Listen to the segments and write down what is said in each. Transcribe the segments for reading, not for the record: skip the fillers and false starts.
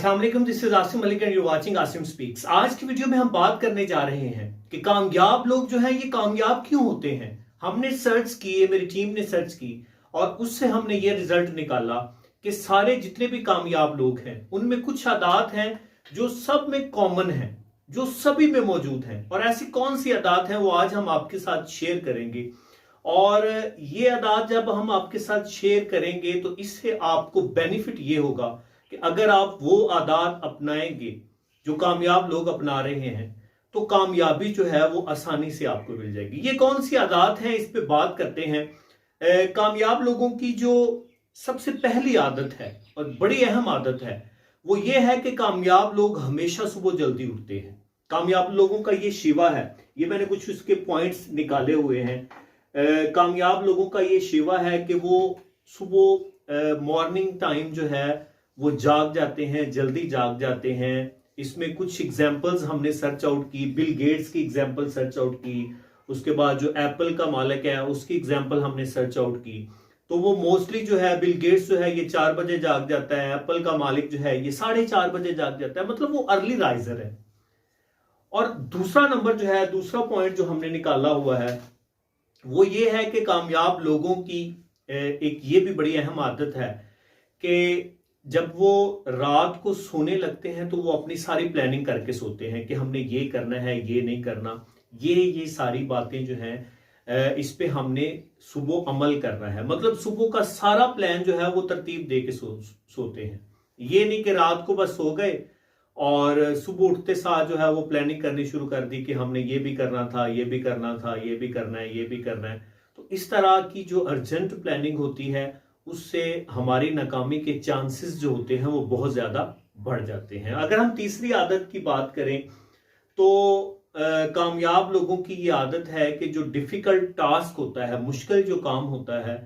अस्सलाम वालेकुम, this is Asim Malik and you watching Asim speaks. आज की वीडियो में हम बात करने जा रहे हैं कि कामयाब लोग जो हैं ये कामयाब क्यों होते हैं। हमने सर्च किए, मेरी टीम ने सर्च की और उससे हमने ये रिजल्ट निकाला कि सारे जितने भी कामयाब लोग हैं उनमें कुछ आदात हैं जो सब में कॉमन है, जो सभी में मौजूद हैं। और ऐसी कौन सी आदात हैं वो आज हम आपके साथ शेयर करेंगे। और ये आदात जब हम आपके साथ शेयर करेंगे तो इससे आपको बेनिफिट ये होगा कि अगर आप वो आदात अपनाएंगे जो कामयाब लोग अपना रहे हैं तो कामयाबी जो है वो आसानी से आपको मिल जाएगी। ये कौन सी आदात है, इस पे बात करते हैं। कामयाब लोगों की जो सबसे पहली आदत है और बड़ी अहम आदत है वो ये है कि कामयाब लोग हमेशा सुबह जल्दी उठते हैं। कामयाब लोगों का ये शिवा है, ये मैंने कुछ उसके पॉइंट्स निकाले हुए हैं। कामयाब लोगों का ये शिवा है कि वो सुबह मॉर्निंग टाइम जो है वो जाग जाते हैं, जल्दी जाग जाते हैं। इसमें कुछ एग्जाम्पल्स हमने सर्च आउट की, बिल गेट्स की एग्जाम्पल सर्च आउट की, उसके बाद जो एप्पल का मालिक है उसकी एग्जाम्पल हमने सर्च आउट की। तो वो मोस्टली जो है बिल गेट्स जो है ये 4 बजे जाग जाता है, एप्पल का मालिक जो है ये 4:30 बजे जाग जाता है, मतलब वो अर्ली राइजर है। और दूसरा नंबर जो है, दूसरा पॉइंट जो हमने निकाला हुआ है वो ये है कि कामयाब लोगों की एक ये भी बड़ी अहम आदत है कि जब वो रात को सोने लगते हैं तो वो अपनी सारी प्लानिंग करके सोते हैं कि हमने ये करना है, ये नहीं करना, ये सारी बातें जो हैं इस पे हमने सुबह अमल करना है। मतलब सुबह का सारा प्लान जो है वो तरतीब दे के सोते हैं। ये नहीं कि रात को बस सो गए और सुबह उठते साथ जो है वो प्लानिंग करनी शुरू कर दी कि हमने ये भी करना था, ये भी करना था, ये भी करना है, ये भी करना है। तो इस तरह की जो अर्जेंट प्लानिंग होती है उससे हमारी नाकामी के चांसेस जो होते हैं वो बहुत ज्यादा बढ़ जाते हैं। अगर हम तीसरी आदत की बात करें तो कामयाब लोगों की ये आदत है कि जो डिफिकल्ट टास्क होता है, मुश्किल जो काम होता है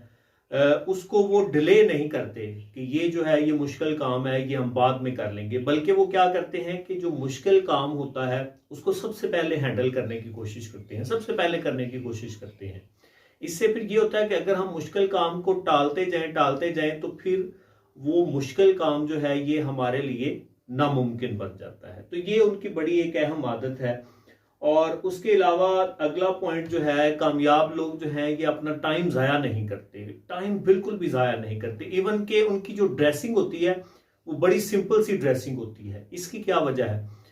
उसको वो डिले नहीं करते कि ये जो है ये मुश्किल काम है ये हम बाद में कर लेंगे, बल्कि वो क्या करते हैं कि जो मुश्किल काम होता है उसको सबसे पहले हैंडल करने की कोशिश करते हैं, सबसे पहले करने की कोशिश करते हैं। इससे फिर ये होता है कि अगर हम मुश्किल काम को टालते जाएं तो फिर वो मुश्किल काम जो है ये हमारे लिए नामुमकिन बन जाता है। तो ये उनकी बड़ी एक अहम आदत है। और उसके अलावा अगला पॉइंट जो है, कामयाब लोग जो हैं ये अपना टाइम जाया नहीं करते, टाइम बिल्कुल भी जाया नहीं करते। इवन के उनकी जो ड्रेसिंग होती है वो बड़ी सिंपल सी ड्रेसिंग होती है। इसकी क्या वजह है?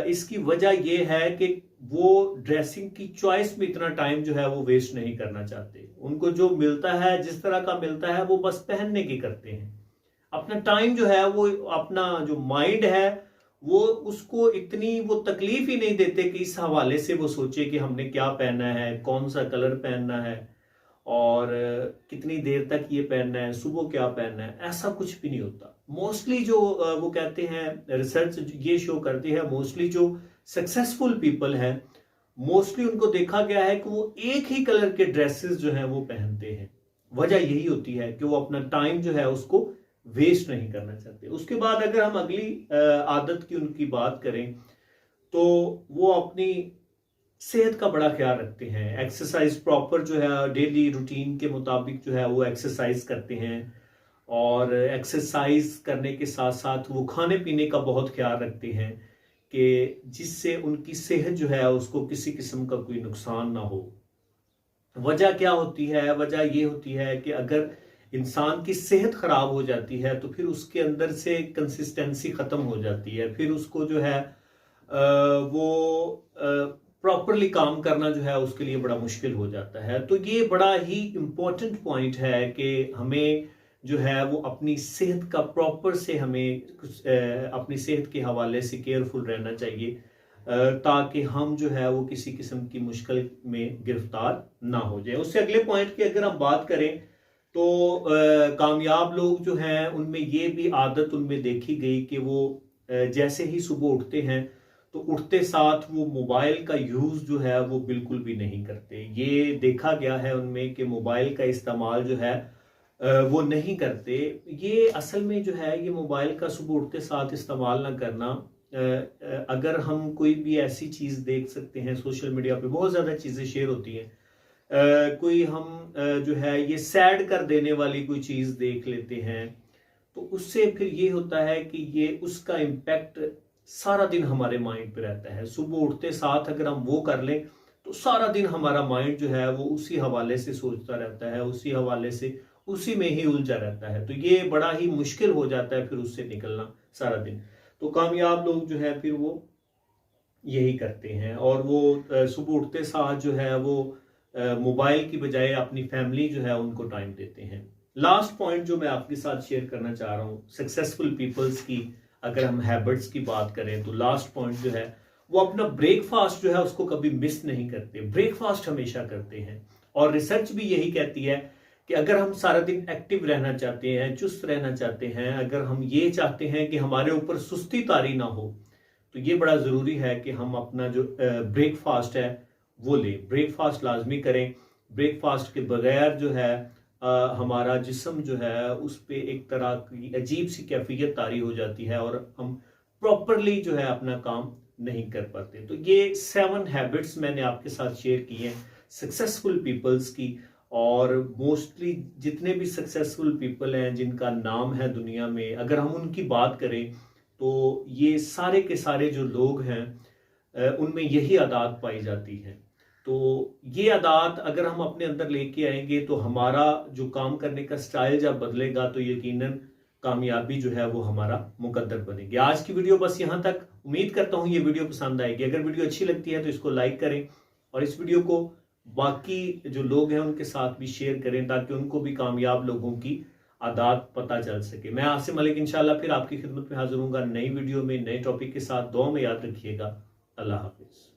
इसकी वजह यह है कि वो ड्रेसिंग की चॉइस में इतना टाइम जो है वो वेस्ट नहीं करना चाहते। उनको जो मिलता है, जिस तरह का मिलता है, वो बस पहनने की करते हैं। अपना टाइम जो है वो, अपना जो माइंड है वो उसको इतनी वो तकलीफ ही नहीं देते कि इस हवाले से वो सोचे कि हमने क्या पहनना है, कौन सा कलर पहनना है और कितनी देर तक ये पहनना है, सुबह क्या पहनना है। ऐसा कुछ भी नहीं होता। मोस्टली जो वो कहते हैं, रिसर्च ये शो करती है, मोस्टली जो सक्सेसफुल पीपल हैं मोस्टली उनको देखा गया है कि वो एक ही कलर के ड्रेसेस जो हैं वो पहनते हैं। वजह यही होती है कि वो अपना टाइम जो है उसको वेस्ट नहीं करना चाहते। उसके बाद अगर हम अगली आदत की उनकी बात करें तो वो अपनी सेहत का बड़ा ख्याल रखते हैं। एक्सरसाइज प्रॉपर जो है डेली रूटीन के मुताबिक जो है वो एक्सरसाइज करते हैं और एक्सरसाइज करने के साथ साथ वो खाने पीने का बहुत ख्याल रखते हैं कि जिससे उनकी सेहत जो है उसको किसी किस्म का कोई नुकसान ना हो। वजह क्या होती है? वजह ये होती है कि अगर इंसान की सेहत खराब हो जाती है तो फिर उसके अंदर से कंसिस्टेंसी खत्म हो जाती है, फिर उसको जो है वो प्रॉपरली काम करना जो है उसके लिए बड़ा मुश्किल हो जाता है। तो ये बड़ा ही इम्पोर्टेंट पॉइंट है कि हमें जो है वो अपनी सेहत का प्रॉपर से हमें अपनी सेहत के हवाले से केयरफुल रहना चाहिए ताकि हम जो है वो किसी किस्म की मुश्किल में गिरफ्तार ना हो जाए। उससे अगले पॉइंट की अगर हम बात करें तो कामयाब लोग जो हैं उनमें ये भी आदत उनमें देखी गई कि वो जैसे ही सुबह उठते हैं तो उठते साथ वो मोबाइल का यूज़ जो है वो बिल्कुल भी नहीं करते। ये देखा गया है उनमें कि मोबाइल का इस्तेमाल जो है वो नहीं करते। ये असल में जो है ये मोबाइल का सुबह उठते साथ इस्तेमाल ना करना, अगर हम कोई भी ऐसी चीज़ देख सकते हैं, सोशल मीडिया पे बहुत ज़्यादा चीज़ें शेयर होती हैं, कोई हम जो है ये सैड कर देने वाली कोई चीज़ देख लेते हैं तो उससे फिर ये होता है कि ये उसका इम्पैक्ट सारा दिन हमारे माइंड पे रहता है। सुबह उठते साथ अगर हम वो कर लें तो सारा दिन हमारा माइंड जो है वो उसी हवाले से सोचता रहता है, उसी हवाले से उसी में ही उलझा रहता है। तो ये बड़ा ही मुश्किल हो जाता है फिर उससे निकलना सारा दिन। तो कामयाब लोग जो है फिर वो यही करते हैं, और वो सुबह उठते साथ जो है वो मोबाइल की बजाय अपनी फैमिली जो है उनको टाइम देते हैं। लास्ट पॉइंट जो मैं आपके साथ शेयर करना चाह रहा हूँ सक्सेसफुल पीपल्स की, अगर हम हैबिट्स की बात करें तो लास्ट पॉइंट जो है वो अपना ब्रेकफास्ट जो है उसको कभी मिस नहीं करते, ब्रेकफास्ट हमेशा करते हैं। और रिसर्च भी यही कहती है कि अगर हम सारा दिन एक्टिव रहना चाहते हैं, चुस्त रहना चाहते हैं, अगर हम ये चाहते हैं कि हमारे ऊपर सुस्ती तारी ना हो, तो ये बड़ा ज़रूरी है कि हम अपना जो ब्रेकफास्ट है वो लें। ब्रेकफास्ट लाजमी करें। ब्रेकफास्ट के बगैर जो है हमारा जिस्म जो है उस पर एक तरह की अजीब सी कैफियत तारी हो जाती है और हम प्रॉपरली जो है अपना काम नहीं कर पाते। तो ये 7 हैबिट्स मैंने आपके साथ शेयर की हैं सक्सेसफुल पीपल्स की। और मोस्टली जितने भी सक्सेसफुल पीपल हैं जिनका नाम है दुनिया में, अगर हम उनकी बात करें तो ये सारे के सारे जो लोग हैं उनमें यही आदत पाई जाती है। तो ये आदत अगर हम अपने अंदर लेके आएंगे तो हमारा जो काम करने का स्टाइल जब बदलेगा तो यकीनन कामयाबी जो है वो हमारा मुकद्दर बनेगी। आज की वीडियो बस यहाँ तक। उम्मीद करता हूँ ये वीडियो पसंद आएगी। अगर वीडियो अच्छी लगती है तो इसको लाइक करें और इस वीडियो को बाकी जो लोग हैं उनके साथ भी शेयर करें ताकि उनको भी कामयाब लोगों की आदात पता चल सके। मैं आसिम मलिक इंशाल्लाह फिर आपकी खिदमत में हाजिर हूँगा नई वीडियो में नए टॉपिक के साथ। दुआ में याद रखिएगा। अल्लाह हाफिज।